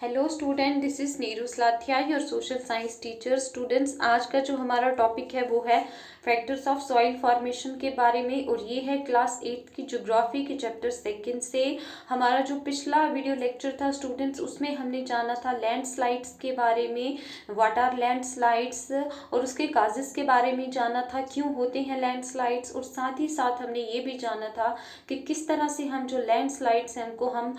Hello student, this is Neeru Slathia, your social science teacher. Students, आज का जो हमारा टॉपिक है वो है फैक्टर्स ऑफ सॉइल फॉर्मेशन के बारे में, और ये है क्लास 8 की ज्योग्राफी के चैप्टर सेकंड से। हमारा जो पिछला वीडियो लेक्चर था स्टूडेंट्स, उसमें हमने जाना था लैंडस्लाइड्स के बारे में, व्हाट आर लैंडस्लाइड्स, और उसके काजेस के बारे में जाना था, क्यों होते हैं लैंडस्लाइड्स, और साथ ही साथ हमने ये भी जाना था कि किस तरह से हम जो लैंडस्लाइड्स हैं उनको हम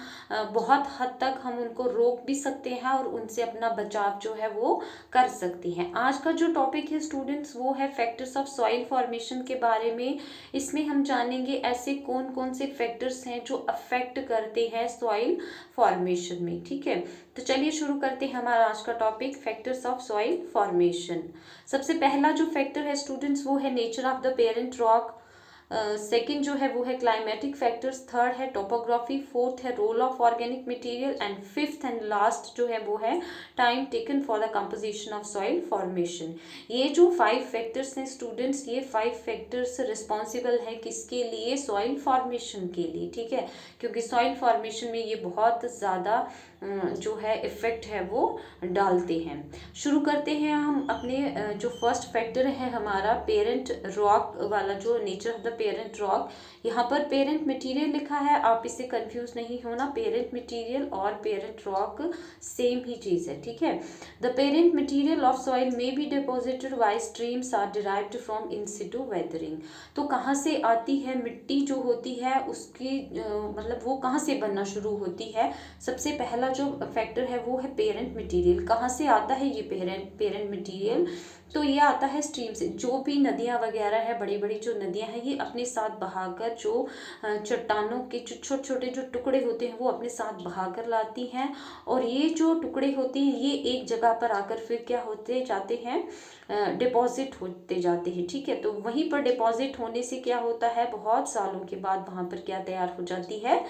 बहुत हद तक हम उनको रोक भी सकते हैं और उनसे अपना बचाव जो है वो कर सकते हैं। आज का जो टॉपिक है स्टूडेंट्स वो है फैक्टर्स ऑफ सॉइल फॉर्मेशन के बारे में। इसमें हम जानेंगे ऐसे कौन कौन से फैक्टर्स हैं जो अफेक्ट करते हैं सॉइल फॉर्मेशन में। ठीक है, तो चलिए शुरू करते हैं हमारा आज का topic, factors of soil formation. सबसे पहला जो फैक्टर है स्टूडेंट्स वो है nature of the parent rock. Second जो है वो है क्लाइमेटिक फैक्टर्स, थर्ड है टोपोग्राफी, फोर्थ है role of organic material, and fifth and last जो है वो है time taken for the composition of soil formation. ये जो 5 फैक्टर्स हैं स्टूडेंट्स, ये 5 फैक्टर्स रिस्पॉन्सिबल है किसके लिए? सॉइल फॉर्मेशन के लिए। ठीक है, क्योंकि सॉइल फॉर्मेशन में ये बहुत ज़्यादा जो है इफेक्ट है वो डालते हैं। शुरू करते हैं हम अपने जो फर्स्ट फैक्टर है हमारा पेरेंट रॉक वाला, जो nature of the parent rock. यहाँ पर पेरेंट मटेरियल लिखा है, आप इससे कंफ्यूज नहीं होना। पेरेंट मटेरियल और पेरेंट रॉक सेम ही चीज़ है। ठीक है, the parent material of soil may be deposited by streams or derived from in situ weathering. तो कहाँ से आती है मिट्टी जो होती है उसकी मतलब वो कहाँ से बनना शुरू होती है? सबसे पहला जो फैक्टर है वो है पेरेंट मटेरियल। कहाँ से आता है ये पेरेंट मटेरियल? तो ये आता है स्ट्रीम से। जो भी नदियाँ वगैरह है, बड़ी बड़ी जो नदियाँ हैं, ये अपने साथ बहाकर जो चट्टानों के जो छोटे छोटे जो टुकड़े होते हैं वो अपने साथ बहाकर लाती हैं, और ये जो टुकड़े होते हैं ये एक जगह पर आकर फिर क्या होते जाते हैं? डिपॉजिट होते जाते हैं। ठीक है, तो वहीं पर डिपॉजिट होने से क्या होता है? बहुत सालों के बाद वहाँ पर क्या तैयार हो जाती है?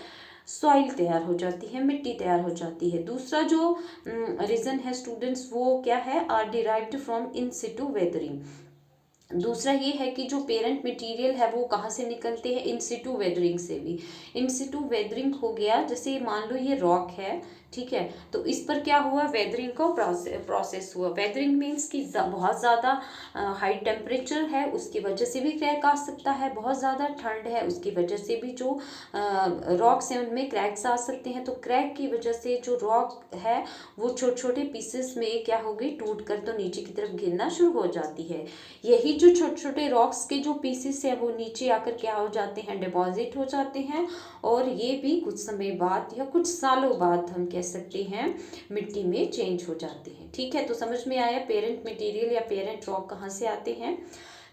सॉइल तैयार हो जाती है, मिट्टी तैयार हो जाती है। दूसरा जो रीजन है स्टूडेंट्स वो क्या है? Or derived from in situ weathering. दूसरा ये है कि जो पेरेंट मटेरियल है वो कहाँ से निकलते हैं? इन सिटू वेदरिंग से भी। इन सिटू वेदरिंग हो गया, जैसे मान लो ये रॉक है, ठीक है, तो इस पर क्या हुआ? वेदरिंग का प्रोसेस हुआ। वेदरिंग मीन्स कि बहुत ज़्यादा हाई टेम्परेचर है उसकी वजह से भी क्रैक आ सकता है, बहुत ज़्यादा ठंड है उसकी वजह से भी जो रॉक्स हैं उनमें क्रैक्स आ सकते हैं। तो क्रैक की वजह से जो रॉक है वो छोटे छोटे पीसेस में क्या हो गई? टूट कर तो नीचे की तरफ गिरना शुरू हो जाती है। यही जो छोटे छोटे रॉक्स के जो पीसेस हैं वो नीचे आकर क्या हो जाते हैं? डिपॉजिट हो जाते हैं, और ये भी कुछ समय बाद या कुछ सालों बाद हम कह सकते हैं मिट्टी में चेंज हो जाते हैं। ठीक है, तो समझ में आया पेरेंट मटेरियल या पेरेंट रॉक कहाँ से आते हैं।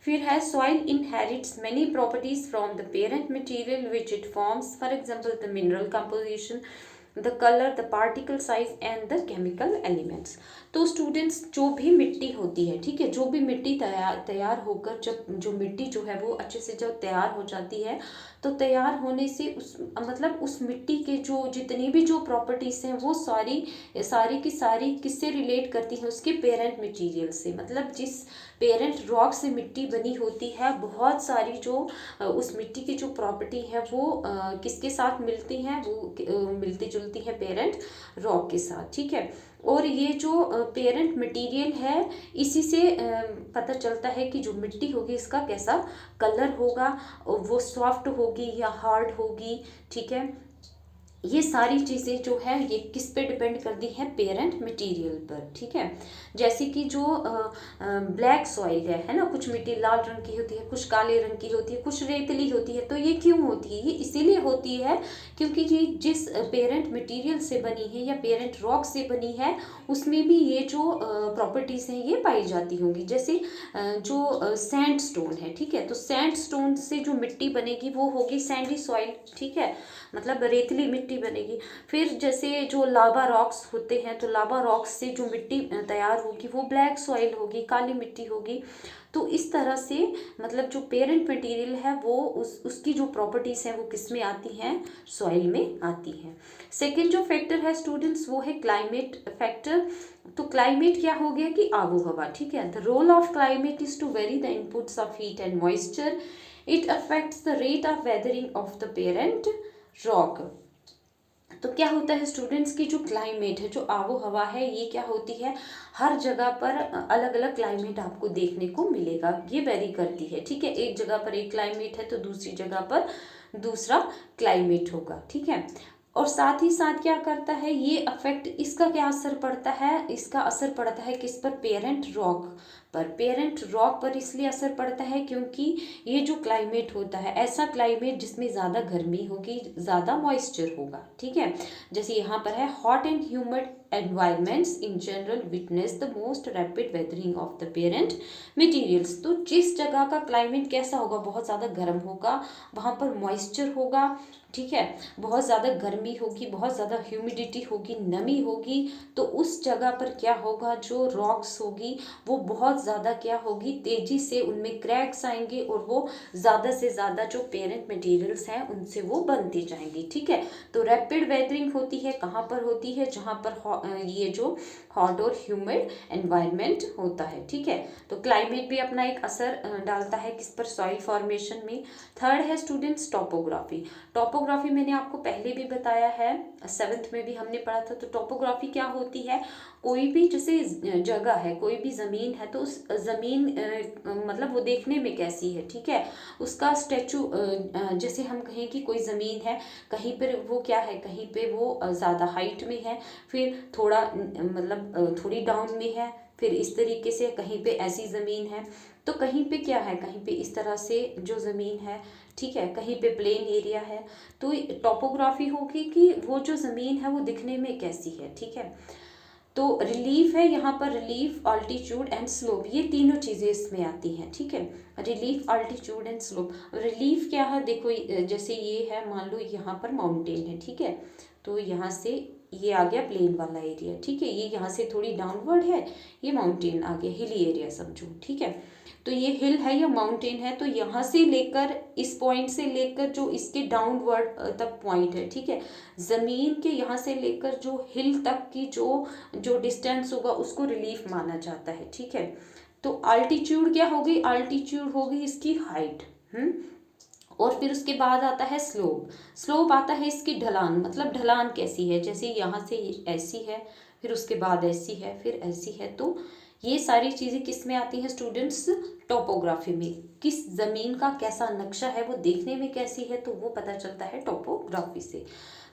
फिर है soil inherits many properties from the parent material which it forms, for example the mineral composition, the colour, the particle size and the chemical elements. तो स्टूडेंट्स, जो भी मिट्टी होती है, ठीक है, जो भी मिट्टी तैयार होकर जब जो मिट्टी जो है वो अच्छे से जब तैयार हो जाती है, तो तैयार होने से उस मतलब उस मिट्टी के जो जितनी भी जो प्रॉपर्टीज हैं वो सारी सारी की सारी किससे रिलेट करती हैं? उसके पेरेंट मटेरियल से। मतलब जिस पेरेंट रॉक से मिट्टी बनी होती है, बहुत सारी जो उस मिट्टी की जो प्रॉपर्टी है वो किसके साथ मिलती हैं? वो मिलती जुलती है पेरेंट रॉक के साथ। ठीक है, और ये जो पेरेंट मटेरियल है इसी से पता चलता है कि जो मिट्टी होगी इसका कैसा कलर होगा, वो सॉफ्ट होगी या हार्ड होगी। ठीक है, ये सारी चीज़ें जो है ये किस पे डिपेंड करती हैं? पेरेंट मटेरियल पर। ठीक है, जैसे कि जो ब्लैक सॉइल है ना, कुछ मिट्टी लाल रंग की होती है, कुछ काले रंग की होती है, कुछ रेतली होती है। तो ये क्यों होती है? ये इसीलिए होती है क्योंकि ये जिस पेरेंट मटेरियल से बनी है या पेरेंट रॉक से बनी है उसमें भी ये जो प्रॉपर्टीज़ हैं ये पाई जाती होंगी। जैसे जो सैंड स्टोन है, ठीक है, तो सैंड स्टोन से जो मिट्टी बनेगी वो होगी सैंडी सॉइल। ठीक है, मतलब रेतली मिट्टी बनेगी। फिर जैसे जो लावा रॉक्स होते हैं, तो लावा रॉक्स से जो मिट्टी तैयार होगी वो ब्लैक सॉइल होगी, काली मिट्टी होगी। तो इस तरह से मतलब जो पेरेंट मटेरियल है वो उसकी जो प्रॉपर्टीज हैं वो किस में आती हैं? सॉइल में आती हैं। सेकेंड जो फैक्टर है स्टूडेंट्स वो है क्लाइमेट फैक्टर। तो क्लाइमेट क्या हो गया? कि आबो हवा। ठीक है, the role of climate is to vary the inputs of heat and moisture. It affects the rate of weathering of the parent rock. तो क्या होता है स्टूडेंट्स की जो क्लाइमेट है, जो आबो हवा है, ये क्या होती है, हर जगह पर अलग अलग क्लाइमेट आपको देखने को मिलेगा, ये वेरी करती है। ठीक है, एक जगह पर एक क्लाइमेट है तो दूसरी जगह पर दूसरा क्लाइमेट होगा। ठीक है, और साथ ही साथ क्या करता है ये अफेक्ट, इसका क्या असर पड़ता है, इसका असर पड़ता है किस पर, पेरेंट रॉक पर। पेरेंट रॉक पर इसलिए असर पड़ता है क्योंकि ये जो क्लाइमेट होता है, ऐसा क्लाइमेट जिसमें ज़्यादा गर्मी होगी, ज़्यादा मॉइस्चर होगा। ठीक है, जैसे यहाँ पर है, hot and humid environments in general witness the most rapid weathering of the parent materials। तो जिस जगह का क्लाइमेट कैसा होगा, बहुत ज़्यादा गर्म होगा, वहाँ पर मॉइस्चर होगा। ठीक है, बहुत ज़्यादा गर्मी होगी, बहुत ज़्यादा ह्यूमिडिटी होगी, नमी होगी, तो उस जगह पर क्या होगा, जो रॉक्स होगी वो बहुत ज़्यादा क्या होगी, तेज़ी से उनमें क्रैक्स आएंगे और वो ज़्यादा से ज़्यादा जो पेरेंट मटेरियल्स हैं उनसे वो बनती जाएंगी। ठीक है, तो रैपिड वेदरिंग होती है, कहाँ पर होती है, जहाँ पर ये जो हॉट और ह्यूमिड एनवायरनमेंट होता है। ठीक है, तो क्लाइमेट भी अपना एक असर डालता है किस पर, सॉइल फॉर्मेशन में। थर्ड है स्टूडेंट्स टोपोग्राफी। टोपोग्राफी मैंने आपको पहले भी बताया है, 7th में भी हमने पढ़ा था। तो टोपोग्राफी क्या होती है, कोई भी जैसे जगह है, कोई भी ज़मीन है, तो उस ज़मीन मतलब वो देखने में कैसी है। ठीक है, उसका स्टेचू, जैसे हम कहें कि कोई ज़मीन है, कहीं पर वो क्या है, कहीं पे वो ज़्यादा हाइट में है, फिर थोड़ा मतलब थोड़ी डाउन में है, फिर इस तरीके से कहीं पे ऐसी ज़मीन है, तो कहीं पे क्या है, कहीं पे इस तरह से जो ज़मीन है। ठीक है, कहीं पे प्लेन एरिया है, तो टोपोग्राफी होगी कि वो जो ज़मीन है वो दिखने में कैसी है। ठीक है, तो रिलीफ है यहाँ पर, रिलीफ, अल्टीट्यूड एंड स्लोप, ये तीनों चीज़ें इसमें आती हैं। ठीक है, relief, altitude and slope. Relief क्या है, देखो जैसे ये है, मान लो यहाँ पर माउंटेन है। ठीक है, तो यहाँ से ये आ गया प्लेन वाला एरिया। ठीक है, ये यहाँ से थोड़ी डाउनवर्ड है, ये माउंटेन आ गया, हिली एरिया समझो। ठीक है, तो ये हिल है या माउंटेन है, तो यहाँ से लेकर इस पॉइंट से लेकर जो इसके डाउनवर्ड तक पॉइंट है। ठीक है, ज़मीन के यहाँ से लेकर जो हिल तक की जो जो डिस्टेंस होगा उसको रिलीफ माना जाता है। ठीक है, तो अल्टीट्यूड क्या होगी, अल्टीट्यूड होगी इसकी हाइट। और फिर उसके बाद आता है स्लोप। स्लोप आता है इसकी ढलान, मतलब ढलान कैसी है, जैसे यहाँ से ऐसी है, फिर उसके बाद ऐसी है, फिर ऐसी है। तो ये सारी चीज़ें किस में आती हैं स्टूडेंट्स, टोपोग्राफी में। किस ज़मीन का कैसा नक्शा है, वो देखने में कैसी है, तो वो पता चलता है टोपोग्राफी से।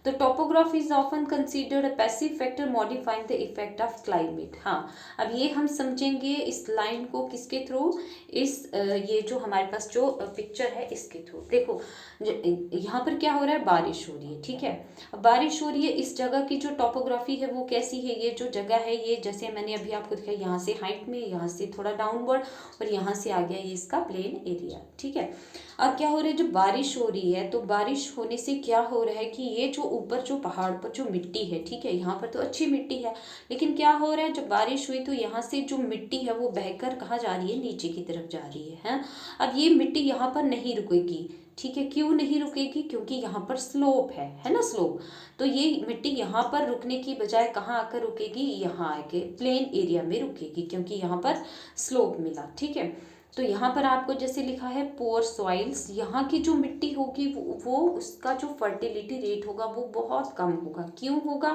तो topography is often considered a passive factor modifying the effect of climate. हाँ, अब ये हम समझेंगे इस लाइन को किसके थ्रू, इस ये जो हमारे पास जो पिक्चर है इसके थ्रू। देखो यहाँ पर क्या हो रहा है, बारिश हो रही है। ठीक है, अब बारिश हो रही है, इस जगह की जो टोपोग्राफी है वो कैसी है, ये जो जगह है, ये जैसे मैंने अभी आपको दिखाया, यहाँ से हाइट में, यहाँ से थोड़ा डाउनवर्ड, और यहाँ से आ गया ये इसका प्लेन एरिया। ठीक है, अब क्या हो रहा है, जब बारिश हो रही है तो बारिश होने से क्या हो रहा है कि ये जो ऊपर जो पहाड़ पर जो मिट्टी है, ठीक है, यहाँ पर तो अच्छी मिट्टी है, लेकिन क्या हो रहा है, जब बारिश हुई तो यहाँ से जो मिट्टी है वो बहकर कहाँ जा रही है, नीचे की तरफ जा रही है, हैं? अब ये मिट्टी यहाँ पर नहीं रुकेगी। ठीक है, क्यों नहीं रुकेगी, क्योंकि यहाँ पर स्लोप है ना, स्लोप। तो ये मिट्टी यहाँ पर रुकने की बजाय कहाँ आकर रुकेगी, यहाँ आके प्लेन एरिया में रुकेगी, क्योंकि यहाँ पर स्लोप मिला। ठीक है, तो यहाँ पर आपको जैसे लिखा है पोर सॉइल्स, यहाँ की जो मिट्टी होगी वो उसका जो फर्टिलिटी रेट होगा वो बहुत कम होगा। क्यों होगा,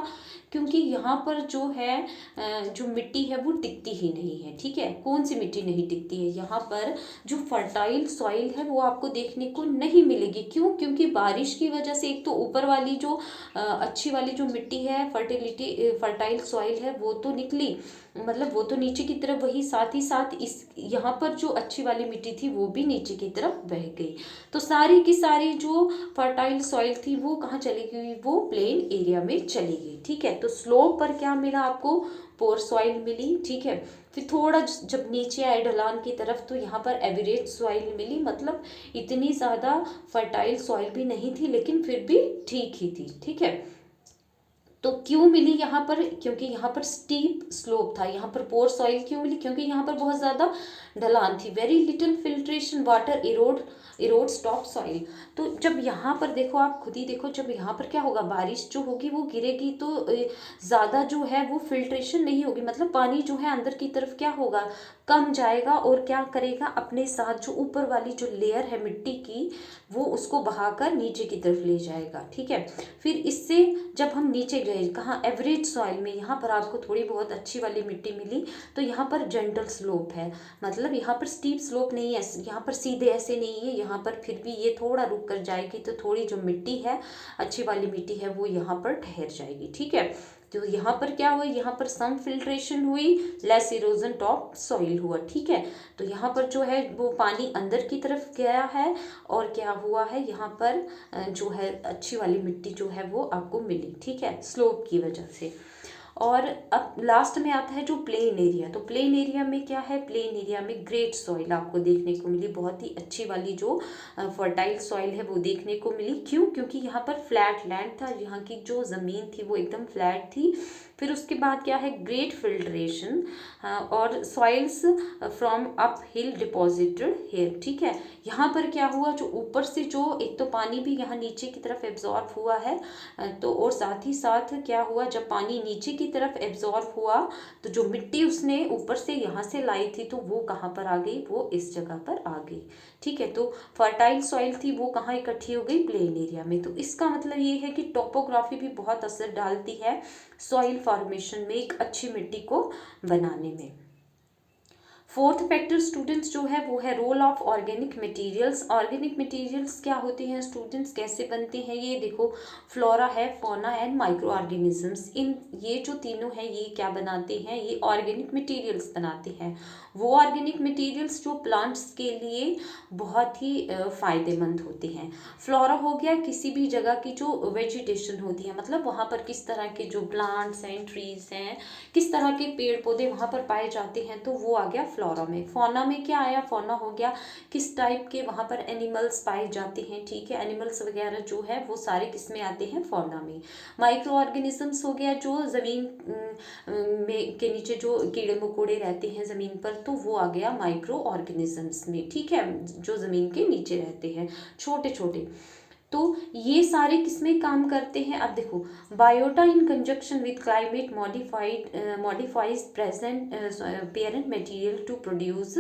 क्योंकि यहाँ पर जो है जो मिट्टी है वो टिकती ही नहीं है। ठीक है, कौन सी मिट्टी नहीं टिकती है, यहाँ पर जो फर्टाइल सॉइल है वो आपको देखने को नहीं मिलेगी। क्यों, क्योंकि बारिश की वजह से एक तो ऊपर वाली जो अच्छी वाली जो मिट्टी है, फर्टाइल सॉइल है, वो तो निकली, मतलब वो तो नीचे की तरफ, वही साथ ही साथ इस यहाँ पर जो अच्छी वाली मिट्टी थी वो भी नीचे की तरफ बह गई। तो सारी की सारी जो फर्टाइल सॉइल थी वो कहाँ चली गई, वो प्लेन एरिया में चली गई। ठीक है, तो स्लोप पर क्या मिला आपको, पोर सॉइल मिली। ठीक है, फिर थोड़ा जब नीचे आए ढलान की तरफ तो यहाँ पर एवरेज सॉइल मिली, मतलब इतनी ज़्यादा फर्टाइल सॉइल भी नहीं थी लेकिन फिर भी ठीक ही थी। ठीक है, तो क्यों मिली यहाँ पर, क्योंकि यहाँ पर स्टीप स्लोप था। यहाँ पर पोर सॉइल क्यों मिली, क्योंकि यहाँ पर बहुत ज़्यादा ढलान थी। Very little filtration water erodes top soil. तो जब यहाँ पर देखो, आप खुद ही देखो, जब यहाँ पर क्या होगा, बारिश जो होगी वो गिरेगी तो ज़्यादा जो है वो फिल्ट्रेशन नहीं होगी, मतलब पानी जो है अंदर की तरफ क्या होगा, कम जाएगा, और क्या करेगा, अपने साथ जो ऊपर वाली जो लेयर है मिट्टी की वो उसको बहाकर नीचे की तरफ ले जाएगा। ठीक है, फिर इससे जब हम नीचे गए कहाँ, एवरेज सॉइल में, यहाँ पर आपको थोड़ी बहुत अच्छी वाली मिट्टी मिली, तो यहाँ पर जेंटल स्लोप है, मतलब यहाँ पर स्टीप स्लोप नहीं है, यहाँ पर सीधे ऐसे नहीं है, यहाँ पर फिर भी ये थोड़ा रुक कर जाएगी, तो थोड़ी जो मिट्टी है, अच्छी वाली मिट्टी है, वो यहाँ पर ठहर जाएगी। ठीक है, तो यहाँ पर क्या हुआ, यहाँ पर सम फिल्ट्रेशन हुई, लेस इरोजन टॉप सॉइल हुआ। ठीक है, तो यहाँ पर जो है वो पानी अंदर की तरफ गया है, और क्या हुआ है, यहाँ पर जो है अच्छी वाली मिट्टी जो है वो आपको मिली। ठीक है, स्लोप की वजह से। और अब लास्ट में आता है जो प्लेन एरिया। तो प्लेन एरिया में क्या है, प्लेन एरिया में ग्रेट सॉइल आपको देखने को मिली, बहुत ही अच्छी वाली जो फर्टाइल सॉइल है वो देखने को मिली। क्यों, क्योंकि यहाँ पर फ्लैट लैंड था, यहाँ की जो ज़मीन थी वो एकदम फ्लैट थी। फिर उसके बाद क्या है, ग्रेट फिल्ट्रेशन और soils from uphill deposited here. ठीक है, यहाँ पर क्या हुआ, जो ऊपर से जो एक तो पानी भी यहाँ नीचे की तरफ एब्जॉर्ब हुआ है, तो और साथ ही साथ क्या हुआ, जब पानी नीचे की तरफ एब्जॉर्ब हुआ तो जो मिट्टी उसने ऊपर से यहाँ से लाई थी तो वो कहाँ पर आ गई, वो इस जगह पर आ गई। ठीक है, तो फर्टाइल सॉइल थी वो कहाँ इकट्ठी हो गई, प्लेन एरिया में। तो इसका मतलब ये है कि टोपोग्राफी भी बहुत असर डालती है सॉइल फॉर्मेशन में, एक अच्छी मिट्टी को बनाने में। फोर्थ फैक्टर स्टूडेंट्स जो है वो है role of organic materials. Organic materials क्या होते हैं स्टूडेंट्स, कैसे बनते हैं, ये देखो, फ्लोरा है, फौना एंड माइक्रो ऑर्गेनिजम्स, इन ये जो तीनों हैं ये क्या बनाते हैं, ये ऑर्गेनिक मटेरियल्स बनाते हैं। वो ऑर्गेनिक मटेरियल्स जो प्लांट्स के लिए बहुत ही फ़ायदेमंद होते हैं। फ्लोरा हो गया किसी भी जगह की जो वेजिटेशन होती है, मतलब वहाँ पर किस तरह के जो प्लांट्स हैं, ट्रीज हैं, किस तरह के पेड़ पौधे वहाँ पर पाए जाते हैं, तो वो आ गया फ्लोरा में। फौना में क्या आया, फौना हो गया किस टाइप के वहाँ पर एनिमल्स पाए जाते हैं। ठीक है, एनिमल्स वगैरह जो है वो सारे किस में आते हैं, फौना में। माइक्रो ऑर्गेनिजम्स हो गया जो ज़मीन में के नीचे जो कीड़े मकोड़े रहते हैं ज़मीन पर, तो वो आ गया माइक्रो ऑर्गेनिजम्स में। ठीक है, जो ज़मीन के नीचे रहते हैं, छोटे छोटे। तो ये सारे किसमें काम करते हैं, अब देखो, biota in conjunction with climate modifies present parent material to produce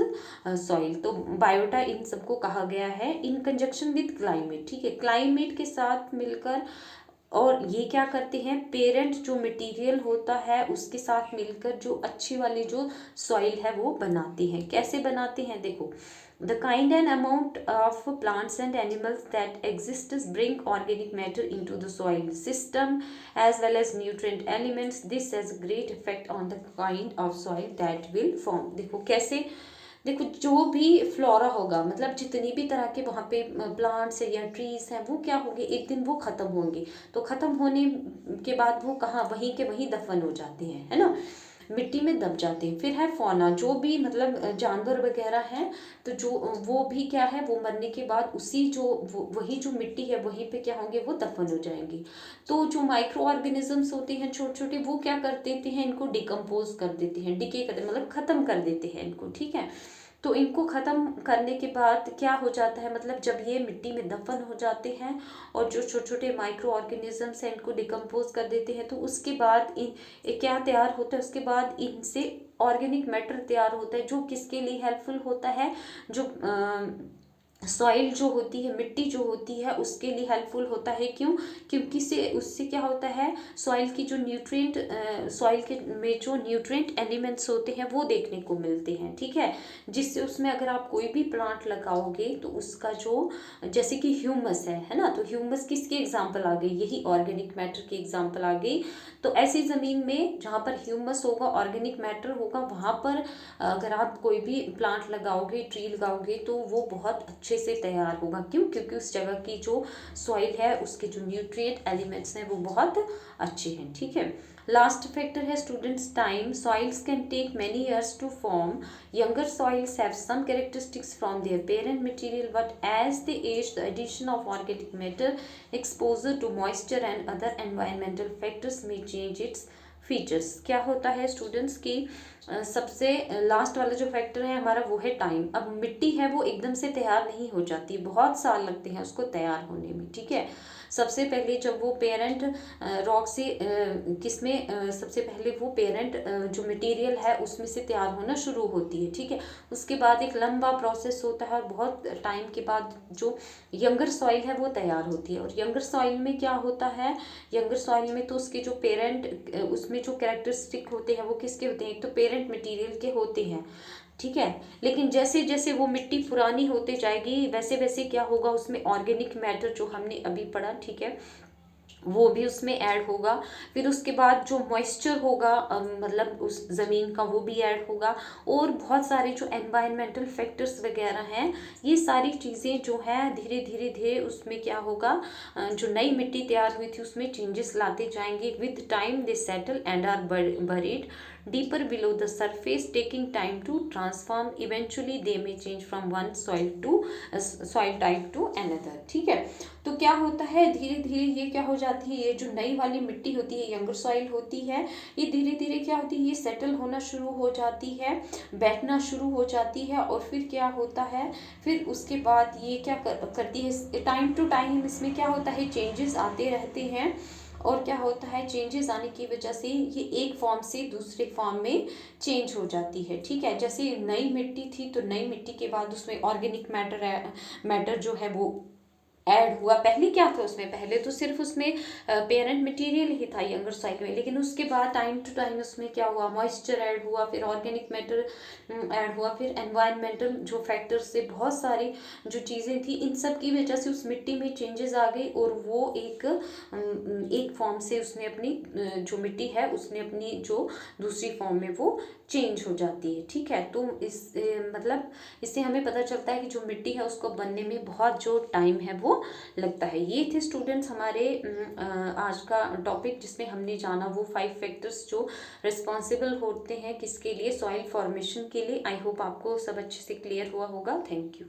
soil. तो बायोटा इन सबको कहा गया है इन कंजक्शन विद क्लाइमेट। ठीक है, क्लाइमेट के साथ मिलकर, और ये क्या करते हैं, पेरेंट जो मटेरियल होता है उसके साथ मिलकर जो अच्छी वाली जो सॉइल है वो बनाते हैं। कैसे बनाते हैं, देखो, the kind and amount of plants and animals that exists bring organic matter into the soil system as well as nutrient elements. This has a great effect on the kind of soil that will form. देखो कैसे, देखो जो भी flora होगा, मतलब जितनी भी तरह के वहाँ पे प्लांट्स है या ट्रीज हैं, वो क्या होंगे, एक दिन वो खत्म होंगे। तो खत्म होने के बाद वो कहाँ, वहीं के वहीं दफन हो जाते हैं, है ना, मिट्टी में दब जाते हैं। फिर है फौना, जो भी मतलब जानवर वगैरह हैं, तो जो वो भी क्या है, वो मरने के बाद उसी जो वही जो मिट्टी है वहीं पे क्या होंगे, वो दफन हो जाएंगी। तो जो माइक्रो ऑर्गेनिजम्स होते हैं छोटे छोटे, वो क्या कर देते हैं, इनको डिकम्पोज कर देते हैं, डिके कर, मतलब खत्म कर देते हैं इनको। ठीक है, तो इनको ख़त्म करने के बाद क्या हो जाता है, मतलब जब ये मिट्टी में दफन हो जाते हैं और जो छोटे छोटे माइक्रो ऑर्गेनिजम्स हैं इनको डिकम्पोज कर देते हैं, तो उसके बाद क्या तैयार होता है, उसके बाद इनसे ऑर्गेनिक मैटर तैयार होता है, जो किसके लिए हेल्पफुल होता है, जो सॉइल जो होती है, मिट्टी जो होती है, उसके लिए हेल्पफुल होता है। क्यों, क्योंकि से उससे क्या होता है, सॉइल की जो न्यूट्रिएंट, सॉइल के में जो न्यूट्रिएंट एलिमेंट्स होते हैं वो देखने को मिलते हैं। ठीक है, जिससे उसमें अगर आप कोई भी प्लांट लगाओगे तो उसका जो, जैसे कि ह्यूमस है ना, तो ह्यूमस किसकी एग्जाम्पल आ गई, यही ऑर्गेनिक मैटर की एग्जाम्पल आ गई। तो ऐसी ज़मीन में जहाँ पर ह्यूमस होगा, ऑर्गेनिक मैटर होगा, वहाँ पर अगर आप कोई भी प्लांट लगाओगे, ट्री लगाओगे, तो वो बहुत अच्छे से तैयार होगा। क्यों, क्योंकि उस जगह की जो सॉइल है, उसके जो न्यूट्रिएंट एलिमेंट्स हैं वो बहुत अच्छे हैं। ठीक है, लास्ट फैक्टर है students time. Soils can take many years to form. Younger soils have some characteristics from their parent material, but as they age, the addition of organic matter, exposure to moisture and other environmental factors may change its features. क्या होता है students की सबसे last वाला जो factor है हमारा वो है टाइम. अब मिट्टी है वो एकदम से तैयार नहीं हो जाती, बहुत साल लगते हैं उसको तैयार होने में. ठीक है, सबसे पहले जब वो पेरेंट रॉक से किसमें सबसे पहले वो पेरेंट जो मटेरियल है उसमें से तैयार होना शुरू होती है. ठीक है, उसके बाद एक लंबा प्रोसेस होता है और बहुत टाइम के बाद जो यंगर सॉइल है वो तैयार होती है. और यंगर सॉइल में क्या होता है, यंगर सॉइल में तो उसके जो पेरेंट उसमें जो कैरेक्टरिस्टिक होते हैं वो किसके होते हैं, एक तो पेरेंट मटेरियल के होते हैं. ठीक है, लेकिन जैसे जैसे वो मिट्टी पुरानी होती जाएगी वैसे वैसे क्या होगा उसमें ऑर्गेनिक मैटर जो हमने अभी पढ़ा, ठीक है, वो भी उसमें ऐड होगा. फिर उसके बाद जो मॉइस्चर होगा मतलब उस ज़मीन का वो भी ऐड होगा. और बहुत सारे जो एनवायरमेंटल फैक्टर्स वगैरह हैं ये सारी चीज़ें जो हैं धीरे धीरे धीरे उसमें क्या होगा, जो नई मिट्टी तैयार हुई थी उसमें चेंजेस लाते जाएंगे. With time they settle and are buried deeper below the surface, taking time to transform. Eventually they may change from one soil type to another. ठीक है, तो क्या होता है धीरे धीरे ये क्या हो जाती है, ये जो नई वाली मिट्टी होती है यंगर सॉइल होती है ये धीरे धीरे क्या होती है, ये सेटल होना शुरू हो जाती है, बैठना शुरू हो जाती है. और फिर क्या होता है, फिर उसके बाद ये क्या करती है, टाइम टू टाइम इसमें क्या होता है चेंजेस आते रहते हैं. और क्या होता है चेंजेस आने की वजह से ये एक फॉर्म से दूसरे फॉर्म में चेंज हो जाती है. ठीक है, जैसे नई मिट्टी थी तो नई मिट्टी के बाद उसमें ऑर्गेनिक मैटर जो है वो ऐड हुआ. पहले क्या था उसमें, पहले तो सिर्फ उसमें पेरेंट मटेरियल ही था यंगर सॉइल में, लेकिन उसके बाद टाइम टू टाइम उसमें क्या हुआ, मॉइस्चर ऐड हुआ, फिर ऑर्गेनिक मैटर ऐड हुआ, फिर एनवायरमेंटल जो फैक्टर्स से बहुत सारी जो चीज़ें थी इन सब की वजह से उस मिट्टी में चेंजेस आ गई. और वो एक फॉर्म से उसने अपनी जो मिट्टी है उसने अपनी जो दूसरी फॉर्म में वो चेंज हो जाती है. ठीक है, तो इस मतलब इससे हमें पता चलता है कि जो मिट्टी है उसको बनने में बहुत जो टाइम है वो लगता है. ये थे स्टूडेंट्स हमारे आज का टॉपिक जिसमें हमने जाना वो 5 फैक्टर्स जो रिस्पॉन्सिबल होते हैं किसके लिए, सॉइल फॉर्मेशन के लिए. आई होप आपको सब अच्छे से क्लियर हुआ होगा. Thank you.